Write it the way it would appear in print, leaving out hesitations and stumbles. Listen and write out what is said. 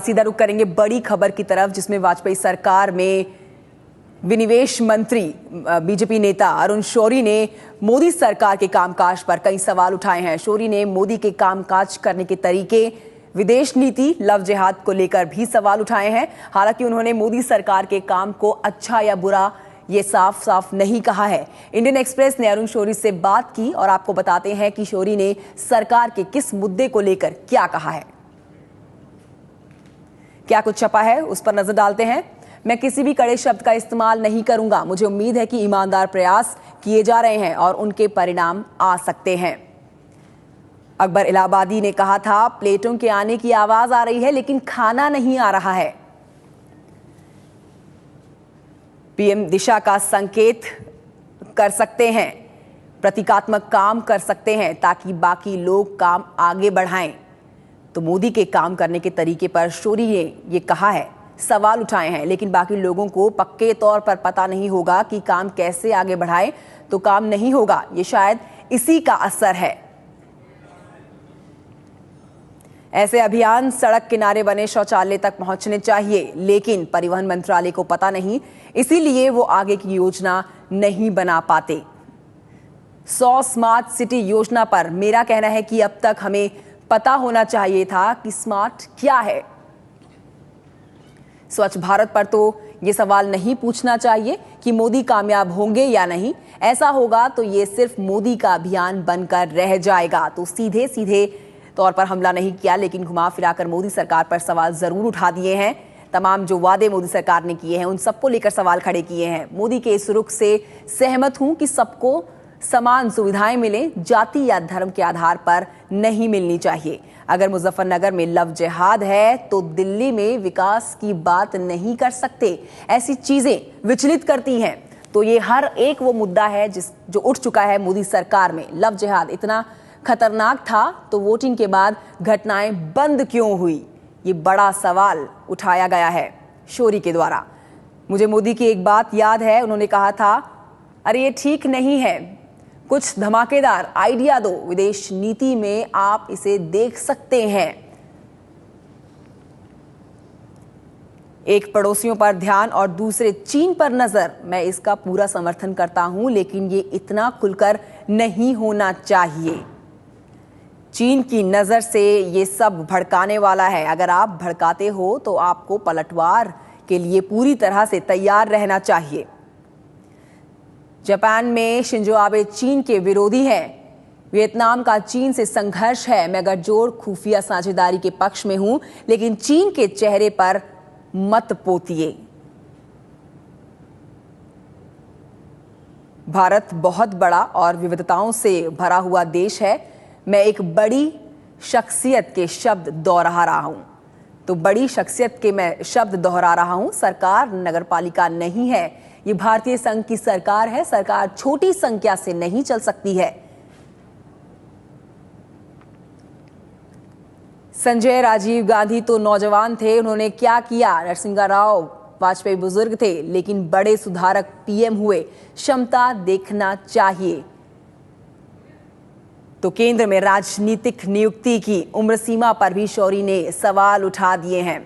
सीधा रुख करेंगे बड़ी खबर की तरफ, जिसमें वाजपेयी सरकार में विनिवेश मंत्री बीजेपी नेता अरुण शौरी ने मोदी सरकार के कामकाज पर कई सवाल उठाए हैं। शौरी ने मोदी के कामकाज करने के तरीके, विदेश नीति, लव जिहाद को लेकर भी सवाल उठाए हैं। हालांकि उन्होंने मोदी सरकार के काम को अच्छा या बुरा ये साफ साफ नहीं कहा है। इंडियन एक्सप्रेस ने अरुण शौरी से बात की और आपको बताते हैं कि शौरी ने सरकार के किस मुद्दे को लेकर क्या कहा है। क्या कुछ छपा है उस पर नजर डालते हैं। मैं किसी भी कड़े शब्द का इस्तेमाल नहीं करूंगा। मुझे उम्मीद है कि ईमानदार प्रयास किए जा रहे हैं और उनके परिणाम आ सकते हैं। अकबर इलाहाबादी ने कहा था, प्लेटों के आने की आवाज आ रही है लेकिन खाना नहीं आ रहा है। पीएम दिशा का संकेत कर सकते हैं, प्रतीकात्मक काम कर सकते हैं ताकि बाकी लोग काम आगे बढ़ाएं। तो मोदी के काम करने के तरीके पर शौरी ने ये कहा है, सवाल उठाए हैं, लेकिन बाकी लोगों को पक्के तौर पर पता नहीं होगा कि काम कैसे आगे बढ़ाएं तो काम नहीं होगा। ये शायद इसी का असर है। ऐसे अभियान सड़क किनारे बने शौचालय तक पहुंचने चाहिए, लेकिन परिवहन मंत्रालय को पता नहीं, इसीलिए वो आगे की योजना नहीं बना पाते। 100 स्मार्ट सिटी योजना पर मेरा कहना है कि अब तक हमें पता होना चाहिए था कि स्मार्ट क्या है। स्वच्छ भारत पर तो ये सवाल नहीं पूछना चाहिए कि मोदी कामयाब होंगे या नहीं। ऐसा होगा तो ये सिर्फ मोदी का अभियान बनकर रह जाएगा। तो सीधे सीधे तौर पर हमला नहीं किया, लेकिन घुमा फिराकर मोदी सरकार पर सवाल जरूर उठा दिए हैं। तमाम जो वादे मोदी सरकार ने किए हैं उन सबको लेकर सवाल खड़े किए हैं। मोदी के इस रुख से सहमत हूं कि सबको समान सुविधाएं मिले, जाति या धर्म के आधार पर नहीं मिलनी चाहिए। अगर मुजफ्फरनगर में लव जिहाद है तो दिल्ली में विकास की बात नहीं कर सकते। ऐसी चीजें विचलित करती हैं। तो ये हर एक वो मुद्दा है जो उठ चुका है मोदी सरकार में। लव जिहाद इतना खतरनाक था तो वोटिंग के बाद घटनाएं बंद क्यों हुई, ये बड़ा सवाल उठाया गया है शौरी के द्वारा। मुझे मोदी की एक बात याद है, उन्होंने कहा था, अरे ये ठीक नहीं है, कुछ धमाकेदार आइडिया दो, विदेश नीति में आप इसे देख सकते हैं। एक पड़ोसियों पर ध्यान और दूसरे चीन पर नजर, मैं इसका पूरा समर्थन करता हूं, लेकिन ये इतना खुलकर नहीं होना चाहिए। चीन की नजर से ये सब भड़काने वाला है। अगर आप भड़काते हो तो आपको पलटवार के लिए पूरी तरह से तैयार रहना चाहिए। जापान में शिंजो आबे चीन के विरोधी हैं। वियतनाम का चीन से संघर्ष है। मैं गठजोड़ खुफिया साझेदारी के पक्ष में हूं, लेकिन चीन के चेहरे पर मत पोतिए। भारत बहुत बड़ा और विविधताओं से भरा हुआ देश है। मैं एक बड़ी शख्सियत के शब्द दोहरा रहा हूं। तो बड़ी शख्सियत के मैं शब्द दोहरा रहा हूं। सरकार नगरपालिका नहीं है, ये भारतीय संघ की सरकार है। सरकार छोटी संख्या से नहीं चल सकती है। संजय राजीव गांधी तो नौजवान थे, उन्होंने क्या किया। नरसिंह राव वाजपेयी बुजुर्ग थे, लेकिन बड़े सुधारक पीएम हुए। क्षमता देखना चाहिए। तो केंद्र में राजनीतिक नियुक्ति की उम्र सीमा पर भी शौरी ने सवाल उठा दिए हैं।